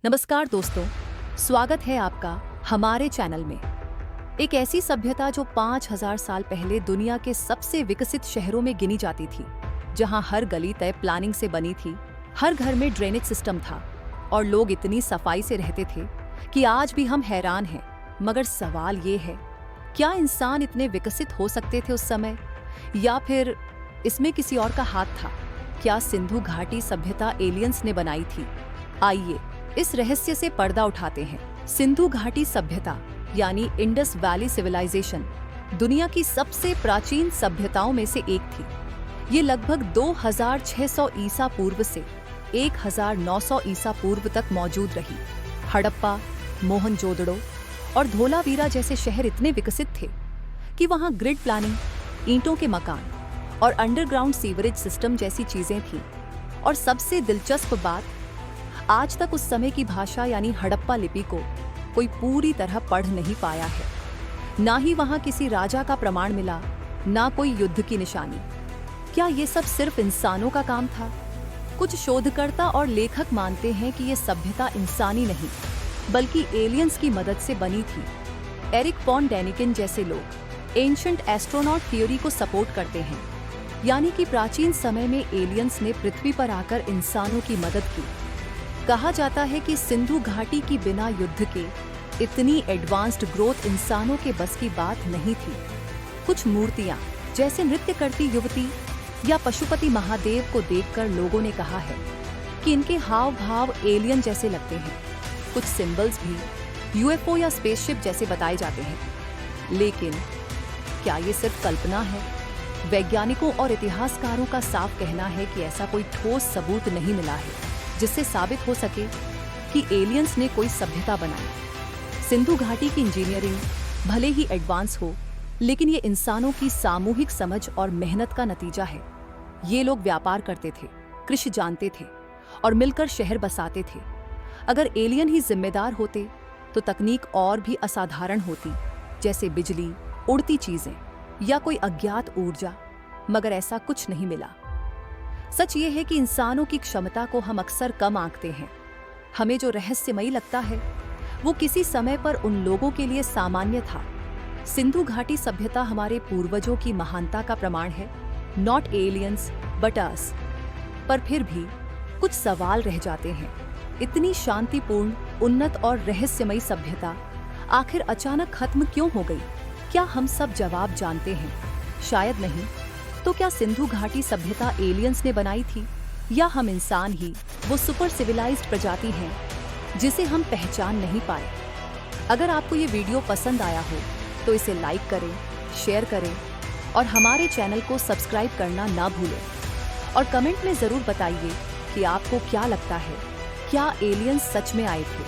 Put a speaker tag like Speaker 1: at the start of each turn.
Speaker 1: नमस्कार दोस्तों, स्वागत है आपका हमारे चैनल में। एक ऐसी सभ्यता जो 5000 साल पहले दुनिया के सबसे विकसित शहरों में गिनी जाती थी, जहां हर गली तय प्लानिंग से बनी थी, हर घर में ड्रेनेज सिस्टम था और लोग इतनी सफाई से रहते थे कि आज भी हम हैरान हैं। मगर सवाल ये है, क्या इंसान इतने विकसित हो सकते थे उस समय, या फिर इसमें किसी और का हाथ था? क्या सिंधु घाटी सभ्यता एलियंस ने बनाई थी? आइए इस रहस्य से पर्दा उठाते हैं। सिंधु घाटी सभ्यता यानी इंडस वैली सिविलाइजेशन दुनिया की सबसे प्राचीन सभ्यताओं में से एक थी। ये लगभग 2600 ईसा पूर्व से 1900 ईसा पूर्व तक मौजूद रही। हड़प्पा, मोहनजोदड़ो और धोलावीरा जैसे शहर इतने विकसित थे कि वहां ग्रिड प्लानिंग, ईंटों के मकान और अंडरग्राउंड सीवरेज सिस्टम जैसी चीजें थीं। और सबसे दिलचस्प बात, आज तक उस समय की भाषा यानी हड़प्पा लिपि को कोई पूरी तरह पढ़ नहीं पाया है। ना ही वहां किसी राजा का प्रमाण मिला, ना कोई युद्ध की निशानी। क्या ये सब सिर्फ इंसानों का काम था? कुछ शोधकर्ता और लेखक मानते हैं कि ये सभ्यता इंसानी नहीं बल्कि एलियंस की मदद से बनी थी। एरिक फॉन डेनिकन जैसे लोग एंशिएंट एस्ट्रोनॉट थ्योरी को सपोर्ट करते हैं, यानी कि प्राचीन समय में एलियंस ने पृथ्वी पर आकर इंसानों की मदद की। कहा जाता है कि सिंधु घाटी की बिना युद्ध के इतनी एडवांस्ड ग्रोथ इंसानों के बस की बात नहीं थी। कुछ मूर्तियां जैसे नृत्य करती युवती या पशुपति महादेव को देखकर लोगों ने कहा है कि इनके हाव भाव एलियन जैसे लगते हैं। कुछ सिंबल्स भी यूएफओ या स्पेसशिप जैसे बताए जाते हैं। लेकिन क्या ये सिर्फ कल्पना है? वैज्ञानिकों और इतिहासकारों का साफ कहना है कि ऐसा कोई ठोस सबूत नहीं मिला है जिससे साबित हो सके कि एलियंस ने कोई सभ्यता बनाई। सिंधु घाटी की इंजीनियरिंग भले ही एडवांस हो, लेकिन ये इंसानों की सामूहिक समझ और मेहनत का नतीजा है। ये लोग व्यापार करते थे, कृषि जानते थे और मिलकर शहर बसाते थे। अगर एलियन ही जिम्मेदार होते तो तकनीक और भी असाधारण होती, जैसे बिजली, उड़ती चीजें या कोई अज्ञात ऊर्जा। मगर ऐसा कुछ नहीं मिला। सच ये है कि इंसानों की क्षमता को हम अक्सर कम आंकते हैं। हमें जो रहस्यमयी लगता है वो किसी समय पर उन लोगों के लिए सामान्य था। सिंधु घाटी सभ्यता हमारे पूर्वजों की महानता का प्रमाण है, नॉट एलियंस बट अस। पर फिर भी कुछ सवाल रह जाते हैं। इतनी शांतिपूर्ण, उन्नत और रहस्यमयी सभ्यता आखिर अचानक खत्म क्यों हो गई? क्या हम सब जवाब जानते हैं? शायद नहीं। तो क्या सिंधु घाटी सभ्यता एलियंस ने बनाई थी, या हम इंसान ही वो सुपर सिविलाइज्ड प्रजाति हैं जिसे हम पहचान नहीं पाए? अगर आपको ये वीडियो पसंद आया हो तो इसे लाइक करें, शेयर करें और हमारे चैनल को सब्सक्राइब करना ना भूलें। और कमेंट में जरूर बताइए कि आपको क्या लगता है, क्या एलियंस सच में आए थे?